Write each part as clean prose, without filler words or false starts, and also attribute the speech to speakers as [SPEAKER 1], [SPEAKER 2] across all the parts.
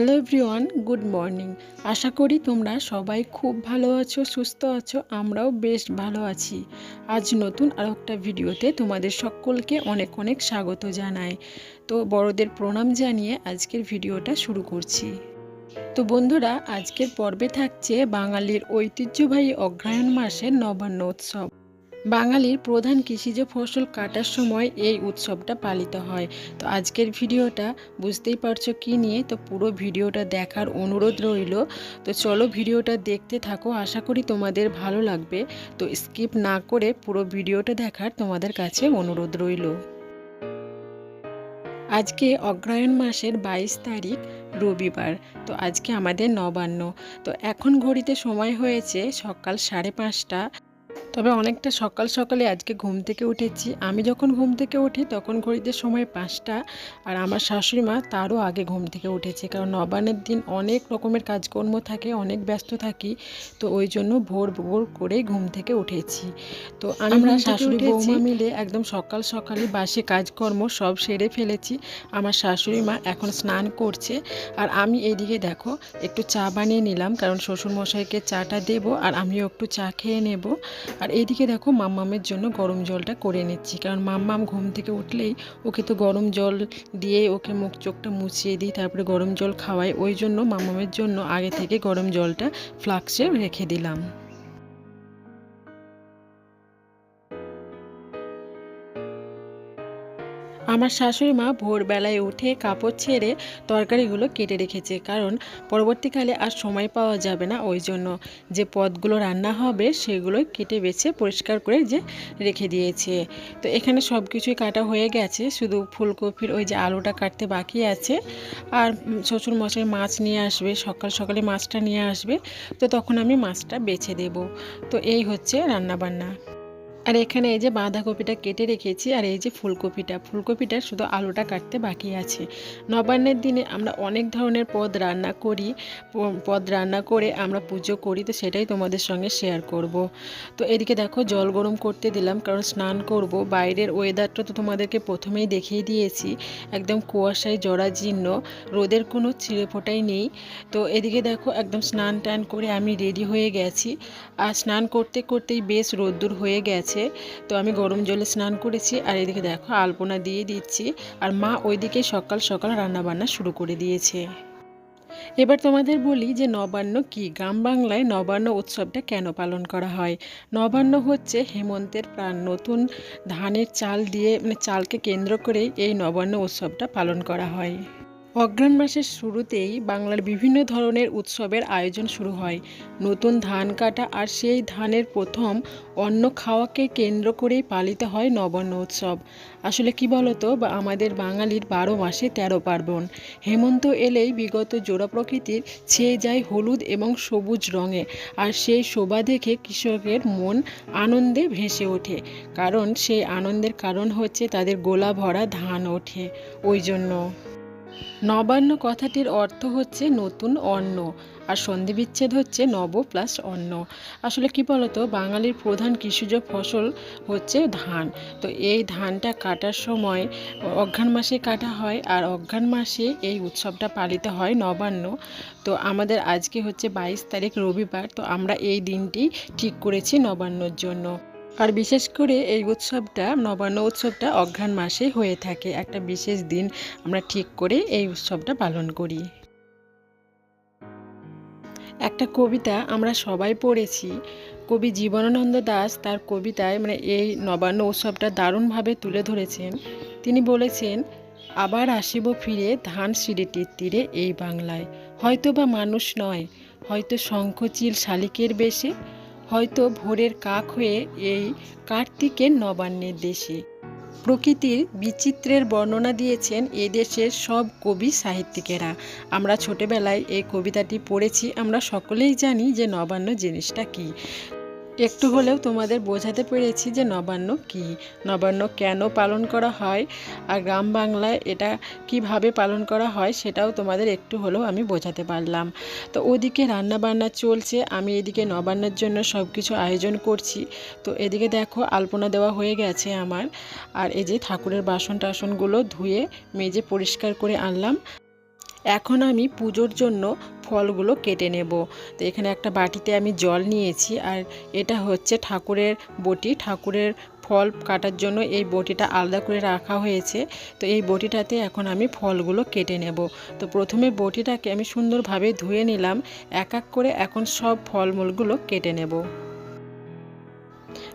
[SPEAKER 1] Hello everyone, good morning. আশা করি তোমরা সবাই খুব ভালো আছো, সুস্থ আছো। আমরাও বেশ ভালো আছি। আজ নতুন আর একটা ভিডিওতে তোমাদের সকলকে অনেক অনেক স্বাগত জানাই। তো বড়দের প্রণাম জানিয়ে আজকের ভিডিওটা শুরু করছি। তো বন্ধুরা, আজকের পর্বে থাকছে বাঙালির ঐতিহ্যবাহী অগ্রহায়ণ মাসের নবান্ন উৎসব। বাঙালির প্রধান কৃষিজ ফসল কাটার সময় এই উৎসবটা পালিত হয়। তো আজকের ভিডিওটা বুঝতেই পারছো কি নিয়ে, তো পুরো ভিডিওটা দেখার অনুরোধ রইল। তো চলো ভিডিওটা দেখতে থাকো, আশা করি তোমাদের ভালো লাগবে। তো স্কিপ না করে পুরো ভিডিওটা দেখার তোমাদের কাছে অনুরোধ রইল। আজকে অগ্রহায়ণ মাসের 22 তারিখ, রবিবার। তো আজকে আমাদের নবান্ন। তো এখন ঘড়িতে সময় হয়েছে সকাল 5:30। তবে অনেকটা সকাল সকালে আজকে ঘুম থেকে উঠেছি। আমি যখন ঘুম থেকে উঠি তখন ঘড়িতে সময় 5টা, আর আমার শাশুড়ি মা তারও আগে ঘুম থেকে উঠেছে, কারণ নবান্নের দিন অনেক রকমের কাজকর্ম থাকে, অনেক ব্যস্ত থাকি। তো ওই জন্য ভোর ভোর করে ঘুম থেকে উঠেছি। তো আমরা শাশুড়ি বৌমা মিলে একদম সকাল সকালে বাসি কাজকর্ম সব সেরে ফেলেছি। আমার শাশুড়ি মা এখন স্নান করছে, আর আমি এইদিকে দেখো একটু চা বানিয়ে নিলাম, কারণ শ্বশুরমশাইকে চাটা দেবো আর আমিও একটু চা খেয়ে নেব। আর এইদিকে দেখো মাম্মামের জন্য গরম জলটা করে নিচ্ছি, কারণ মাম্মাম ঘুম থেকে উঠলেই ওকে তো গরম জল দিয়ে ওকে মুখ চোখটা মুছিয়ে দিই, তারপরে গরম জল খাওয়াই। ওই জন্য মাম্মামের জন্য আগে থেকে গরম জলটা ফ্লাক্সে রেখে দিলাম। আমার শাশুড়ি মা ভোরবেলায় উঠে কাপড় ছেড়ে তরকারিগুলো কেটে রেখেছে, কারণ পরবর্তীকালে আর সময় পাওয়া যাবে না। ওই জন্য যে পদগুলো রান্না হবে সেগুলো কেটে বেছে পরিষ্কার করে যে রেখে দিয়েছে। তো এখানে সব কিছুই কাটা হয়ে গেছে, শুধু ফুলকপির ওই যে আলুটা কাটতে বাকি আছে। আর শ্বশুরমশাই মাছ নিয়ে আসবে, সকাল সকালে মাছটা নিয়ে আসবে, তো তখন আমি মাছটা বেছে দেব। তো এই হচ্ছে রান্নাবান্না। আর এখানে এই যে বাঁধাকপিটা কেটে রেখেছি, আর এই যে ফুলকপিটা শুধু আলুটা কাটতে বাকি আছে। নবান্নের দিনে আমরা অনেক ধরনের পদ রান্না করি, পদ রান্না করে আমরা পুজো করি, তো সেটাই তোমাদের সঙ্গে শেয়ার করব। তো এদিকে দেখো জল গরম করতে দিলাম, কারণ স্নান করব। বাইরের ওয়েদারটা তো তোমাদেরকে প্রথমেই দেখিয়ে দিয়েছি, একদম কুয়াশায় জরাজীর্ণ, রোদের কোনো ছিঁড়েফোঁটাই নেই। তো এদিকে দেখো একদম স্নান টান করে আমি রেডি হয়ে গেছি, আর স্নান করতে করতেই বেশ রোদ্দুর হয়ে গেছে। তো আমি গরম জলে স্নান করেছি, আর এদিকে দেখো আলপনা দিয়ে দিচ্ছি, আর মা ওইদিকে সকাল সকাল রান্নাবান্না শুরু করে দিয়েছে। এবার তোমাদের বলি যে নবান্ন কি, গ্রাম বাংলায় নবান্ন উৎসবটা কেন পালন করা হয়। নবান্ন হচ্ছে হেমন্তের প্রাণ, নতুন ধানের চাল দিয়ে চালকে কেন্দ্র করেই এই নবান্ন উৎসবটা পালন করা হয়। অগ্রহায়ণ মাসের শুরুতেই বাংলার বিভিন্ন ধরনের উৎসবের আয়োজন শুরু হয়। নতুন ধান কাটা আর সেই ধানের প্রথম অন্ন খাওয়াকে কেন্দ্র করেই পালিত হয় নবান্ন উৎসব। আসলে কি বলতো, বা আমাদের বাঙালির 12 মাসে 13 পার্বণ। হেমন্ত এলেই বিগত জোড়া প্রকৃতির ছেয়ে যায় হলুদ এবং সবুজ রঙে, আর সেই শোভা দেখে কৃষকের মন আনন্দে ভেসে ওঠে, কারণ সেই আনন্দের কারণ হচ্ছে তাদের গোলা ভরা ধান ওঠে। ওই জন্য নবান্ন কথাটির অর্থ হচ্ছে নতুন অন্ন, আর সন্ধি বিচ্ছেদ হচ্ছে নব প্লাস অন্ন। আসলে কি বলতো, বাঙালির প্রধান কৃষিজ ফসল হচ্ছে ধান। তো এই ধানটা কাটার সময় অঘ্রাণ মাসে কাটা হয়, আর অঘ্রাণ মাসে এই উৎসবটা পালিত হয় নবান্ন। তো আমাদের আজকে হচ্ছে 22 তারিখ, রবিবার। তো আমরা এই দিনটি ঠিক করেছি নবান্নর জন্য। আর বিশেষ করে এই উৎসবটা, নবান্ন উৎসবটা অঘ্রাণ মাসে হয়ে থাকে। একটা বিশেষ দিন আমরা ঠিক করে এই উৎসবটা পালন করি। একটা কবিতা আমরা সবাই পড়েছি, কবি জীবনানন্দ দাশ তার কবিতায় এই নবান্ন উৎসবটা দারুণভাবে তুলে ধরেছেন। তিনি বলেছেন, আবার আসিব ফিরে ধান সিঁড়িটির তীরে এই বাংলায়, হয়তো বা মানুষ নয়, হয়তো শঙ্খচিল শালিকের বেশে, হয়তো ভোরের কাক হয়ে এই কার্তিকের নবান্নের দেশে। প্রকৃতির বিচিত্রের বর্ণনা দিয়েছেন এদেশের সব কবি সাহিত্যিকেরা। আমরা ছোটবেলায় এই কবিতাটি পড়েছি, আমরা সকলেই জানি যে নবান্ন জিনিসটা কী। একটু হলেও তোমাদের বোঝাতে পেরেছি যে নবান্ন কি, নবান্ন কেন পালন করা হয়, আর গ্রাম বাংলায় এটা কিভাবে পালন করা হয় সেটাও তোমাদের একটু হলেও আমি বোঝাতে পারলাম। তো ওদিকে রান্না বান্না চলছে, আমি এদিকে নবান্নের জন্য সব কিছু আয়োজন করছি। তো এদিকে দেখো আলপনা দেওয়া হয়ে গেছে আমার, আর এই যে ঠাকুরের বাসন টাসনগুলো ধুয়ে মেজে পরিষ্কার করে আনলাম। এখন আমি পুজোর জন্য ফলগুলো কেটে নেব। তো এখানে একটা বাটিতে আমি জল নিয়েছি, আর এটা হচ্ছে ঠাকুরের বটি। ঠাকুরের ফল কাটার জন্য এই বটিটা আলাদা করে রাখা হয়েছে। তো এই বটিটাতে এখন আমি ফলগুলো কেটে নেব। তো প্রথমে বটিটাকে আমি সুন্দরভাবে ধুয়ে নিলাম, এক এক করে এখন সব ফলমূলগুলো কেটে নেব।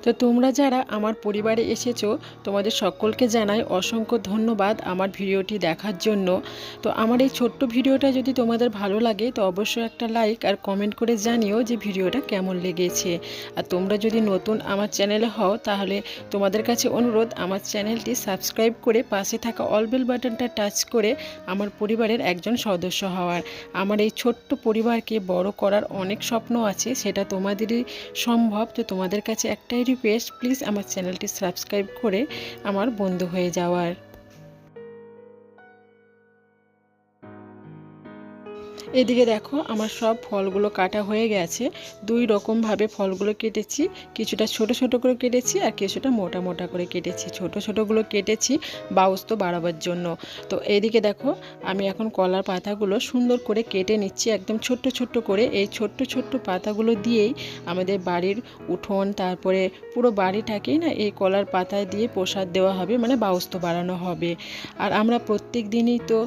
[SPEAKER 1] তো তোমরা যারা আমার পরিবারে এসেছো, তোমাদের সকলকে জানাই অসংখ্য ধন্যবাদ আমার ভিডিওটি দেখার জন্য। তো আমার এই ছোট্ট ভিডিওটা যদি তোমাদের ভালো লাগে তো অবশ্যই একটা লাইক আর কমেন্ট করে জানিও যে ভিডিওটা কেমন লেগেছে। আর তোমরা যদি নতুন আমার চ্যানেলে হও তাহলে তোমাদের কাছে অনুরোধ, আমার চ্যানেলটি সাবস্ক্রাইব করে পাশে থাকা অল বেল বাটনটা টাচ করে আমার পরিবারের একজন সদস্য হওয়ার। আমার এই ছোট্ট পরিবারকে বড় করার অনেক স্বপ্ন আছে, সেটা তোমাদেরই সম্ভব। তো তোমাদের কাছে একটাই রিকোয়েস্ট, প্লিজ আমার চ্যানেলটি সাবস্ক্রাইব করে আমার বন্ধু হয়ে যাওয়ার। এদিকে দেখো আমার সব ফলগুলো কাটা হয়ে গেছে। দুই রকমভাবে ফলগুলো কেটেছি, কিছুটা ছোট ছোট করে কেটেছি আর কিছুটা মোটা মোটা করে কেটেছি। ছোট ছোটগুলো কেটেছি বাউস্ত বাড়াবার জন্য। তো এদিকে দেখো আমি এখন কলার পাতাগুলো সুন্দর করে কেটে নিচ্ছি, একদম ছোট্ট ছোট্ট করে। এই ছোট্ট ছোট্ট পাতাগুলো দিয়েই আমাদের বাড়ির উঠোন, তারপরে পুরো বাড়িটাকেই না এই কলার পাতায় দিয়ে প্রসাদ দেওয়া হবে, মানে বাউস্ত বাড়ানো হবে। আর আমরা প্রত্যেক দিনই তো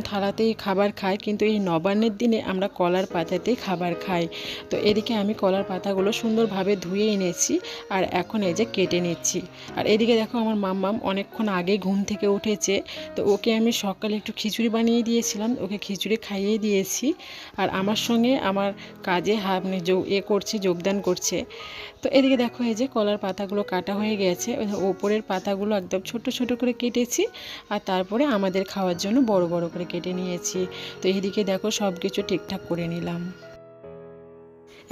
[SPEAKER 1] থালাতেই খাবার খাই, কিন্তু এই নবান্নের দিনে আমরা কলার পাতাতেই খাবার খাই। তো এদিকে আমি কলার পাতাগুলো সুন্দরভাবে ধুয়ে এনেছি আর এখন এই যে কেটে নিচ্ছি। আর এদিকে দেখো আমার মাম্মাম অনেকক্ষণ আগে ঘুম থেকে উঠেছে। তো ওকে আমি সকালে একটু খিচুড়ি বানিয়ে দিয়েছিলাম, ওকে খিচুড়ি খাইয়ে দিয়েছি। আর আমার সঙ্গে আমার কাজে করছে, যোগদান করছে। তো এদিকে দেখো এই যে কলার পাতাগুলো কাটা হয়ে গেছে, ওপরের পাতাগুলো একদম ছোট ছোট করে কেটেছি আর তারপরে আমাদের খাওয়ার জন্য বড় বড় করে কেটে নিয়েছি। তো এইদিকে দেখো সব কিছু ঠিকঠাক করে নিলাম।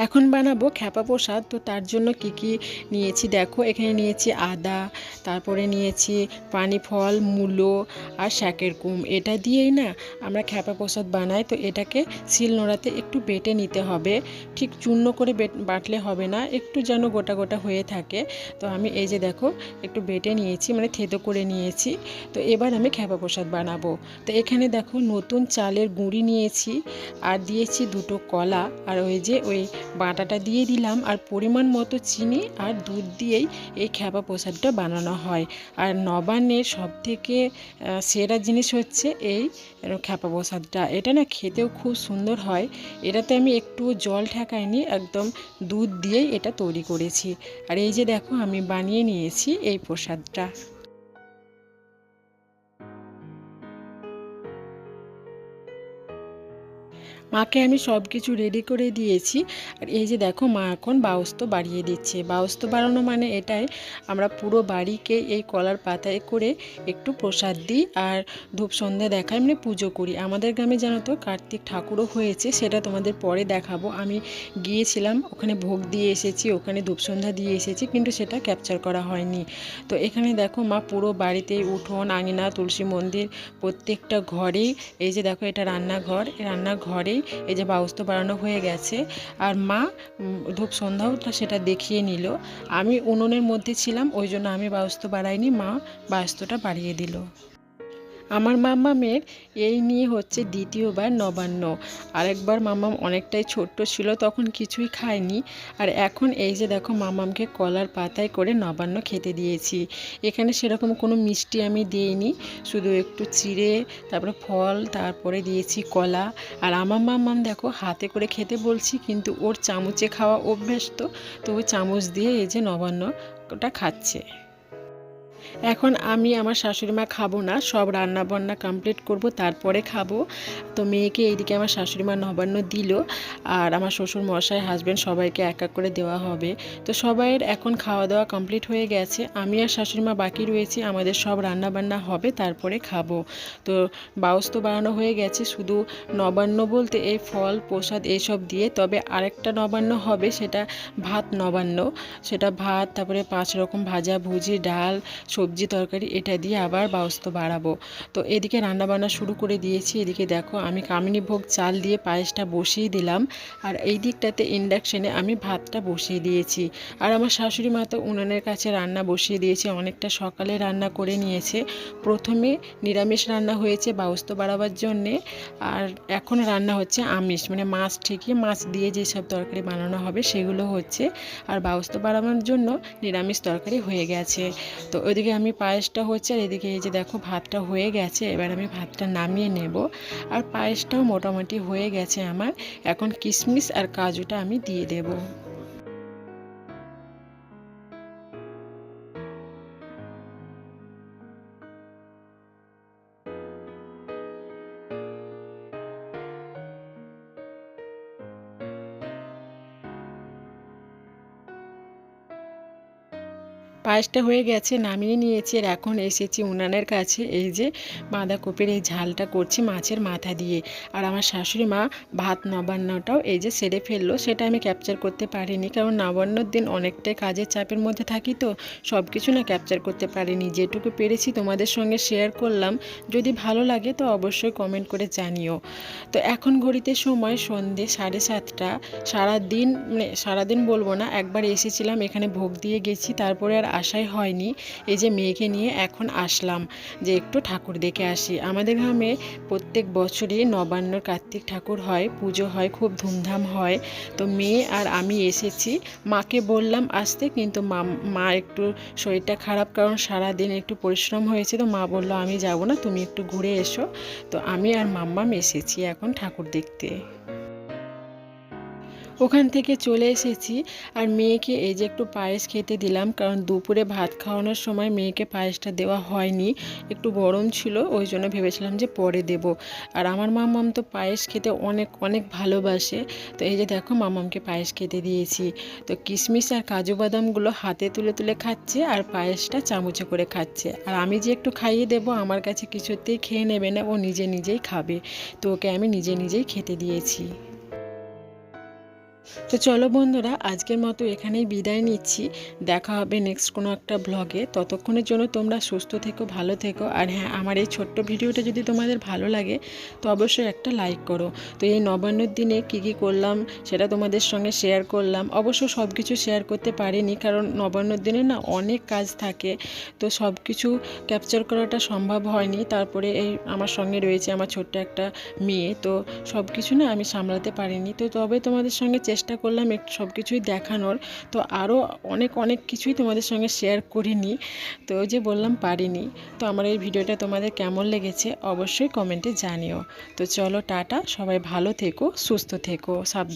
[SPEAKER 1] এখন বানাবো খ্যাপা প্রসাদ। তো তার জন্য কি কি নিয়েছি দেখো, এখানে নিয়েছি আদা, তারপরে নিয়েছি পানি ফল, মূলো আর শাকের কুম। এটা দিয়েই না আমরা খ্যাপা প্রসাদ বানাই। তো এটাকে শিলনোড়াতে একটু বেটে নিতে হবে, ঠিক চূর্ণ করে বাটলে হবে না, একটু যেন গোটা গোটা হয়ে থাকে। তো আমি এই যে দেখো একটু বেটে নিয়েছি, মানে থেতো করে নিয়েছি। তো এবার আমি খ্যাপা প্রসাদ বানাবো। তো এখানে দেখো নতুন চালের গুঁড়ি নিয়েছি আর দিয়েছি দুটো কলা, আর ওই বাটাটা দিয়ে দিলাম, আর পরিমাণ মতো চিনি আর দুধ দিয়েই এই খ্যাপা প্রসাদটা বানানো হয়। আর নবান্নের সবথেকে সেরা জিনিস হচ্ছে এই খ্যাপা প্রসাদটা। এটা না খেতেও খুব সুন্দর হয়। এটাতে আমি একটু জল ঠেকাইনি, একদম দুধ দিয়েই এটা তৈরি করেছি। আর এই যে দেখো আমি বানিয়ে নিয়েছি এই প্রসাদটা। মাকে আমি সব কিছু রেডি করে দিয়েছি। আর এই যে দেখো মা এখন বাউস্ত বাড়িয়ে দিচ্ছে। বাউস্ত বাড়ানো মানে এটাই, আমরা পুরো বাড়িকে এই কলার পাতায় করে একটু প্রসাদ দিই আর ধূপ সন্ধ্যা দেখাই, মানে পুজো করি। আমাদের গ্রামে জানো তো কার্তিক ঠাকুরও হয়েছে, সেটা তোমাদের পরে দেখাবো। আমি গিয়েছিলাম, ওখানে ভোগ দিয়ে এসেছি, ওখানে ধূপ সন্ধ্যা দিয়ে এসেছি, কিন্তু সেটা ক্যাপচার করা হয়নি। তো এখানে দেখো মা পুরো বাড়িতে উঠোন, আঙিনা, তুলসী মন্দির প্রত্যেকটা ঘরেই, এই যে দেখো এটা রান্নাঘর, এই রান্নাঘরেই এই যে বাউস্ত বাড়ানো হয়ে গেছে। আর মা ধূপ সন্ধ্যাও সেটা দেখিয়ে নিল। আমি উনুনের মধ্যে ছিলাম, ওই জন্য আমি বাউস্ত বাড়াইনি, মা বাউস্তটা বাড়িয়ে দিল। আমার মাম্মামের এই নিয়ে হচ্ছে দ্বিতীয়বার নবান্ন। আরেকবার মাম্মাম অনেকটাই ছোট্ট ছিল, তখন কিছুই খায়নি। আর এখন এই যে দেখো মাম্মামকে কলার পাতায় করে নবান্ন খেতে দিয়েছি। এখানে সেরকম কোনো মিষ্টি আমি দিইনি, শুধু একটু চিড়ে, তারপরে ফল, তারপরে দিয়েছি কলা। আর আমার মাম্মাম দেখো হাতে করে খেতে বলছি, কিন্তু ওর চামচে খাওয়া অভ্যাস, তো ওই চামচ দিয়ে এই যে নবান্নটা খাচ্ছে। এখন আমি আমার শাশুড়ি মা খাবো না, সব রান্না বান্না কমপ্লিট করব তারপরে খাবো। তো মেয়েকে এইদিকে আমার শাশুড়ি মা নবান্ন দিল, আর আমার শ্বশুর মশাই, হাজব্যান্ড সবাইকে এক এক করে দেওয়া হবে। তো সবাইয়ের এখন খাওয়া দাওয়া কমপ্লিট হয়ে গেছে, আমি আর শাশুড়ি মা বাকি রয়েছি, আমাদের সব রান্না বান্না হবে তারপরে খাবো। তো বাউস্ত বানানো হয়ে গেছে, শুধু নবান্ন বলতে এই ফল প্রসাদ এইসব দিয়ে। তবে আরেকটা নবান্ন হবে, সেটা ভাত নবান্ন। সেটা ভাত, তারপরে 5 রকম ভাজা ভুজি, ডাল, সবজি তরকারি এটা দিয়ে আবার বাউস্ত বাড়াবো। তো এদিকে রান্নাবান্না শুরু করে দিয়েছি। এদিকে দেখো আমি কামিনী ভোগ চাল দিয়ে পায়েসটা বসিয়ে দিলাম, আর এই দিকটাতে ইন্ডাকশানে আমি ভাতটা বসিয়ে দিয়েছি। আর আমার শাশুড়ি মা তো উনুনের কাছে রান্না বসিয়ে দিয়েছে, অনেকটা সকালে রান্না করে নিয়েছে। প্রথমে নিরামিষ রান্না হয়েছে বাউস্ত বাড়াবার জন্যে, আর এখন রান্না হচ্ছে আমিষ, মানে মাছ, ঠিকই মাছ দিয়ে যেসব তরকারি বানানো হবে সেগুলো হচ্ছে। আর বাউস্ত বাড়ানোর জন্য নিরামিষ তরকারি হয়ে গেছে। তো ওইদিকে আমি পায়েসটা হচ্ছে, আর এদিকে এই যে দেখো ভাতটা হয়ে গেছে। এবার আমি ভাতটা নামিয়ে নেব। আর পায়েসটাও মোটামুটি হয়ে গেছে আমার। এখন কিশমিশ আর কাজুটা আমি দিয়ে দেবো। পায়েসটা হয়ে গেছে, নামিয়ে নিয়েছি। আর এখন এসেছি উনানের কাছে। এই যে বাঁধাকপির এই ঝালটা করছি মাছের মাথা দিয়ে। আর আমার শাশুড়ি মা ভাত নবান্নটাও এই যে সেরে ফেললো, সেটা আমি ক্যাপচার করতে পারিনি, কারণ নবান্নর দিন অনেকটাই কাজের চাপের মধ্যে থাকি, তো সব কিছু না ক্যাপচার করতে পারিনি। যেটুকু পেরেছি তোমাদের সঙ্গে শেয়ার করলাম। যদি ভালো লাগে তো অবশ্যই কমেন্ট করে জানিও। তো এখন ঘড়িতে সময় সন্ধে 7:30। সারাদিন, মানে সারাদিন বলবো না, একবার এসেছিলাম এখানে ভোগ দিয়ে গেছি, তারপরে আর আসাই হয়নি। এই যে মেয়েকে নিয়ে এখন আসলাম যে একটু ঠাকুর দেখে আসি। আমাদের গ্রামে প্রত্যেক বছরই নবান্নর কার্তিক ঠাকুর হয়, পুজো হয়, খুব ধুমধাম হয়। তো মেয়ে আর আমি এসেছি। মাকে বললাম আসতে, কিন্তু মা একটু শরীরটা খারাপ, কারণ সারাদিন একটু পরিশ্রম হয়েছে। তো মা বললো আমি যাব না, তুমি একটু ঘুরে এসো। তো আমি আর মাম্মাম এসেছি এখন ঠাকুর দেখতে। ওখান থেকে চলে এসেছি। আর মেয়েকে এই যে একটু পায়েস খেতে দিলাম, কারণ দুপুরে ভাত খাওয়ানোর সময় মেয়েকে পায়েসটা দেওয়া হয়নি, একটু গরম ছিল, ওই জন্য ভেবেছিলাম যে পরে দেব। আর আমার মাম্মাম তো পায়েস খেতে অনেক অনেক ভালোবাসে। তো এই যে দেখো মাম্মামকে পায়েস খেতে দিয়েছি। তো কিশমিশ আর কাজু বাদামগুলো হাতে তুলে তুলে খাচ্ছে, আর পায়েসটা চামচে করে খাচ্ছে। আর আমি যে একটু খাইয়ে দেব, আমার কাছে কিছুতেই খেয়ে নেবে না, ও নিজে নিজেই খাবে। তো ওকে আমি নিজে নিজেই খেতে দিয়েছি। তো চলো বন্ধুরা, আজকের মতো এখানেই বিদায় নিচ্ছি। দেখা হবে নেক্সট কোনো একটা ব্লগে। ততক্ষণের জন্য তোমরা সুস্থ থেকো, ভালো থেকো। আর হ্যাঁ, আমার এই ছোট্ট ভিডিওটা যদি তোমাদের ভালো লাগে তো অবশ্যই একটা লাইক করো। তো এই নবান্নর দিনে কী কী করলাম সেটা তোমাদের সঙ্গে শেয়ার করলাম। অবশ্য সব কিছু শেয়ার করতে পারিনি, কারণ নবান্নর দিনে না অনেক কাজ থাকে, তো সব কিছু ক্যাপচার করাটা সম্ভব হয়নি। তারপরে এই আমার সঙ্গে রয়েছে আমার ছোট্ট একটা মেয়ে, তো সব কিছু না আমি সামলাতে পারিনি। তো তবে তোমাদের সঙ্গে চেষ্টা করলাম একটু সব কিছুই দেখানোর। তো আরও অনেক অনেক কিছুই তোমাদের সঙ্গে শেয়ার করিনি, তো ওই যে বললাম পারিনি। তো আমার এই ভিডিওটা তোমাদের কেমন লেগেছে অবশ্যই কমেন্টে জানিও। তো চলো টাটা, সবাই ভালো থেকো, সুস্থ থেকো, সাবধানে